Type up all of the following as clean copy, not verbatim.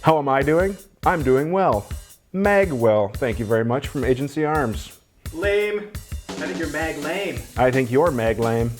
How am I doing? I'm doing well. Magwell, thank you very much, from Agency Arms. Lame. I think you're mag lame. I think you're mag lame.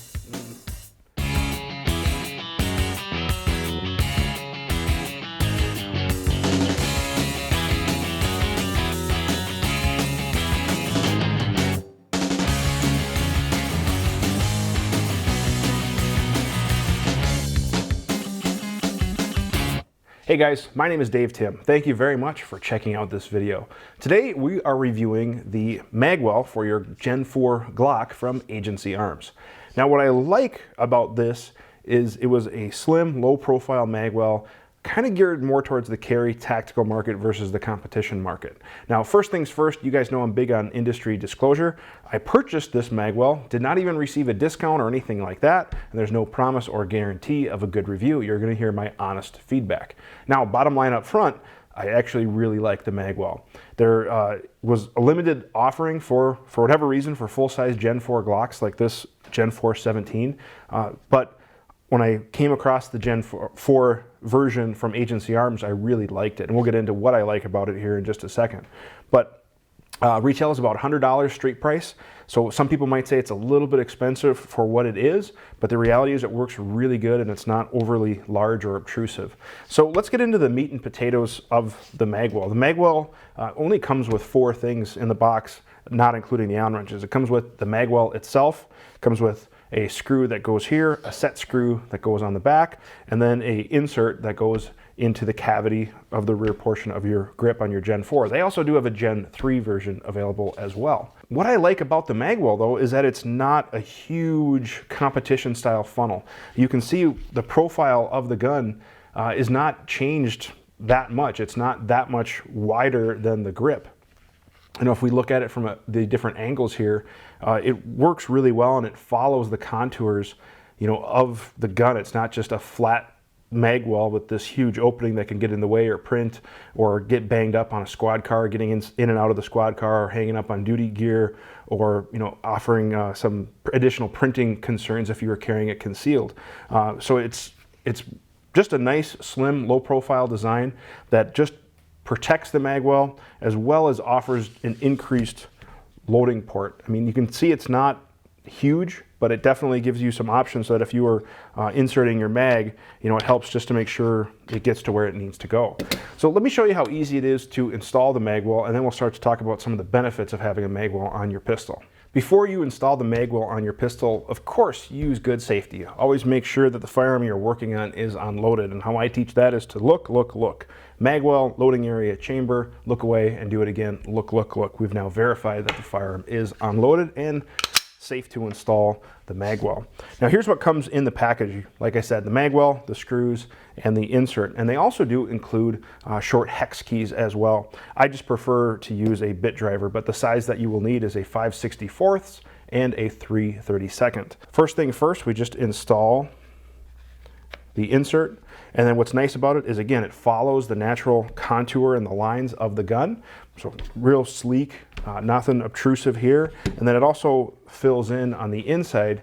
Hey guys, my name is Dave Tim. Thank you very much for checking out this video. Today we are reviewing the Magwell for your Gen 4 Glock from Agency Arms. Now what I like about this is it was a slim, low profile Magwell, kind of geared more towards the carry tactical market versus the competition market. Now, first things first, you guys know I'm big on industry disclosure. I purchased this Magwell, did not even receive a discount or anything like that, and there's no promise or guarantee of a good review. You're gonna hear my honest feedback. Now, bottom line up front, I actually really like the Magwell. There was a limited offering for whatever reason for full-size Gen 4 Glocks like this Gen 4 17, but when I came across the Gen 4 version from Agency Arms, I really liked it. And we'll get into what I like about it here in just a second. But retail is about $100 street price. So some people might say it's a little bit expensive for what it is, but the reality is it works really good and it's not overly large or obtrusive. So let's get into the meat and potatoes of the Magwell. The Magwell only comes with 4 things in the box, not including the Allen wrenches. It comes with the Magwell itself, comes with a screw that goes here, a set screw that goes on the back, and then a insert that goes into the cavity of the rear portion of your grip on your Gen 4. They also do have a Gen 3 version available as well. What I like about the Magwell though is that it's not a huge competition style funnel. You can see the profile of the gun is not changed that much. It's not that much wider than the grip. You know, if we look at it from the different angles here, it works really well and it follows the contours, you know, of the gun. It's not just a flat Magwell with this huge opening that can get in the way or print or get banged up on a squad car, getting in and out of the squad car, or hanging up on duty gear, or, you know, offering some additional printing concerns if you were carrying it concealed. So it's just a nice, slim, low-profile design that just protects the Magwell as well as offers an increased loading port. I mean, you can see it's not huge, but it definitely gives you some options so that if you are inserting your mag, you know, it helps just to make sure it gets to where it needs to go. So let me show you how easy it is to install the Magwell, and then we'll start to talk about some of the benefits of having a Magwell on your pistol. Before you install the Magwell on your pistol, of course, use good safety. Always make sure that the firearm you're working on is unloaded, and how I teach that is to look, look, look. Magwell, loading area, chamber, look away, and do it again, look, look, look. We've now verified that the firearm is unloaded and safe to install the Magwell. Now here's what comes in the package. Like I said, the Magwell, the screws, and the insert. And they also do include short hex keys as well. I just prefer to use a bit driver, but the size that you will need is a 5/64 and a 3/32. First thing first, we just install the insert. And then what's nice about it is, again, it follows the natural contour and the lines of the gun. So real sleek, nothing obtrusive here. And then it also fills in on the inside,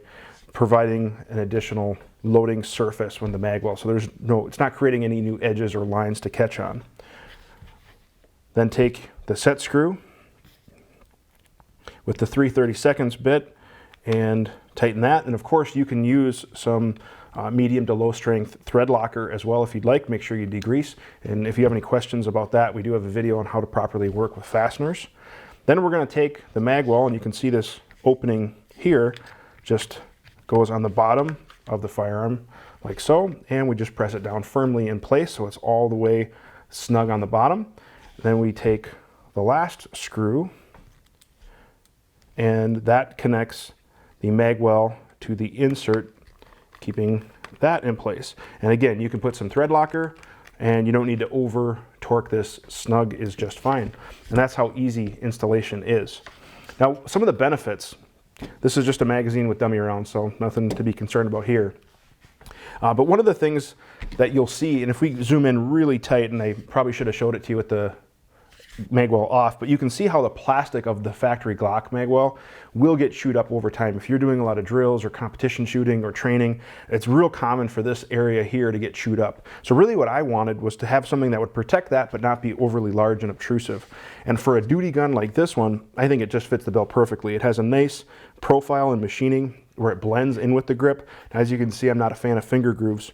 providing an additional loading surface when the Magwell. So it's not creating any new edges or lines to catch on. Then take the set screw with the 3/32 bit and tighten that. And of course you can use some medium to low strength thread locker as well if you'd like. Make sure you degrease. And if you have any questions about that, we do have a video on how to properly work with fasteners. Then we're going to take the Magwell, and you can see this opening here just goes on the bottom of the firearm like so, and we just press it down firmly in place so it's all the way snug on the bottom. Then we take the last screw, and that connects the Magwell to the insert, keeping that in place. And again, you can put some thread locker, and you don't need to over torque this. Snug is just fine. And that's how easy installation is. Now, some of the benefits. This is just a magazine with dummy rounds, so nothing to be concerned about here. But one of the things that you'll see, and if we zoom in really tight, and I probably should have showed it to you at the Magwell off, but you can see how the plastic of the factory Glock Magwell will get chewed up over time. If you're doing a lot of drills or competition shooting or training, it's real common for this area here to get chewed up. So really what I wanted was to have something that would protect that but not be overly large and obtrusive. And for a duty gun like this one, I think it just fits the bill perfectly. It has a nice profile and machining where it blends in with the grip. As you can see, I'm not a fan of finger grooves,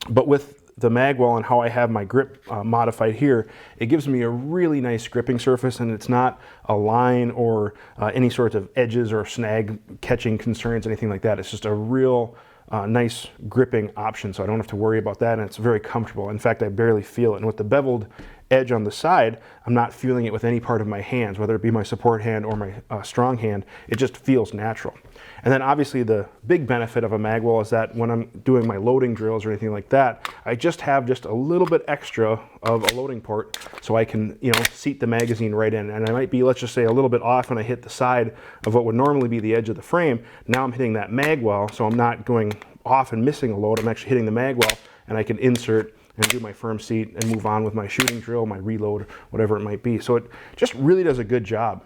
but with the Magwell and how I have my grip modified here, it gives me a really nice gripping surface, and it's not a line or any sorts of edges or snag catching concerns, anything like that. It's just a real nice gripping option, so I don't have to worry about that, and it's very comfortable. In fact, I barely feel it. And with the beveled edge on the side, I'm not feeling it with any part of my hands, whether it be my support hand or my strong hand. It just feels natural. And then obviously the big benefit of a Magwell is that when I'm doing my loading drills or anything like that, I just have just a little bit extra of a loading port so I can, seat the magazine right in. And I might be, let's just say, a little bit off when I hit the side of what would normally be the edge of the frame. Now I'm hitting that Magwell, so I'm not going off and missing a load. I'm actually hitting the Magwell, and I can insert and do my firm seat and move on with my shooting drill, my reload, whatever it might be. So it just really does a good job.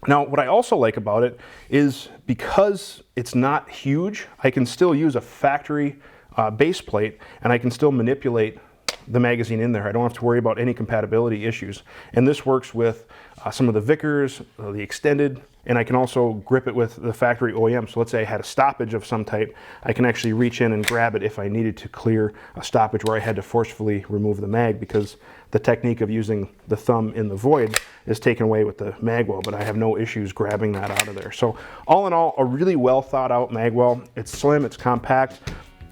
Now, what I also like about it is because it's not huge, I can still use a factory base plate, and I can still manipulate the magazine in there. I don't have to worry about any compatibility issues. And this works with some of the Vickers, the extended, and I can also grip it with the factory OEM. So let's say I had a stoppage of some type, I can actually reach in and grab it if I needed to clear a stoppage where I had to forcefully remove the mag, because the technique of using the thumb in the void is taken away with the Magwell, but I have no issues grabbing that out of there. So all in all, a really well thought out Magwell. It's slim, it's compact.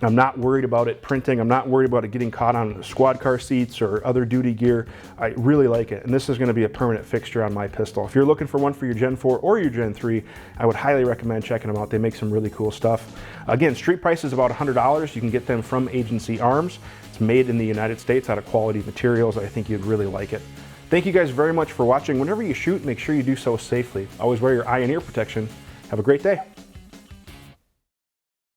I'm not worried about it printing. I'm not worried about it getting caught on squad car seats or other duty gear. I really like it, and this is going to be a permanent fixture on my pistol. If you're looking for one for your Gen 4 or your Gen 3, I would highly recommend checking them out. They make some really cool stuff. Again, street price is about $100. You can get them from Agency Arms. It's made in the United States out of quality materials. I think you'd really like it. Thank you guys very much for watching. Whenever you shoot, make sure you do so safely. Always wear your eye and ear protection. Have a great day.